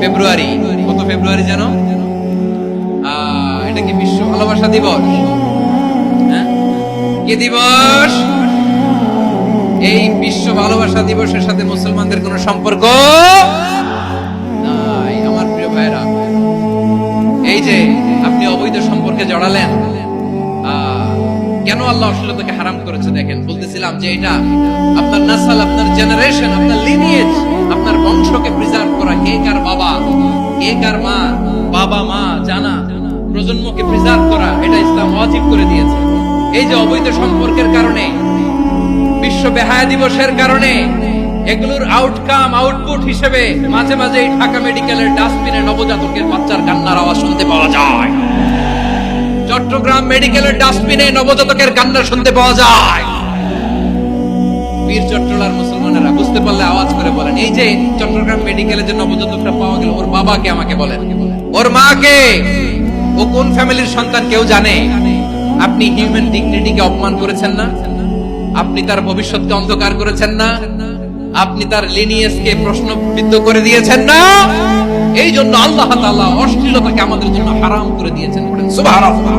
ফেব্রুয়ারি, কত ফেব্রুয়ারি জানো? এটা কি বিশ্ব ভালোবাসা দিবস? হ্যাঁ, কি দিবস? এই বিশ্ব ভালোবাসা দিবসের সাথে মুসলমানদের কোনো সম্পর্ক নাই। আমার প্রিয় ভাইরা, এই যে আপনি অবৈধ সম্পর্কে জড়ালেন, কেন আল্লাহ অশ্লীলতাকে হারাম করেছে দেখেন। বলতেছিলাম যে এটা আপনার নাসাল, আপনার জেনারেশন, আপনার লিনিয়েজ, আপনার বংশকে প্রিজার্ভ করা। কে কার বাবা, কে কার মা, বাবা মা জানা, প্রজন্মকে প্রিজার্ভ করা, এটা ইসলাম ওয়াজিব করে দিয়েছে। এই যে অবৈধ সম্পর্কের কারণে, বিশ্ব বেহায়া দিবসের কারণে, এগুলোর আউটকাম, আউটপুট হিসেবে মাঝে মাঝে এই ঢাকা মেডিকেলের ডাস্টবিনে নবজাতকের বাচ্চার কান্নার আওয়াজ শুনতে পাওয়া যায়। চট্টগ্রাম মেডিকেলের ডাস্টবিনে নবজাতকের কান্না শুনতে পাওয়া যায়। বীর চট্টলার মুসলমানেরা বুঝতে পারলে আওয়াজ করে বলেন, এই যে চট্টগ্রাম মেডিকেলে যে নবজাতকটা পাওয়া গেল, ওর বাবাকে আমাকে বলেন, ওর মাকে, ও কোন ফ্যামিলির সন্তান কেউ জানে? আপনি হিউম্যান ডিগনিটিকে অপমান করেছেন না? আপনি তার ভবিষ্যৎকে অন্ধকার করেছেন না? আপনি তার লিনিয়েজকে প্রশ্নবিদ্ধ করে দিয়েছেন না? এই জন্য আল্লাহ তাআলা অশ্লীলতাকে আমাদের জন্য হারাম করে দিয়েছেন। সুবহানাল্লাহ।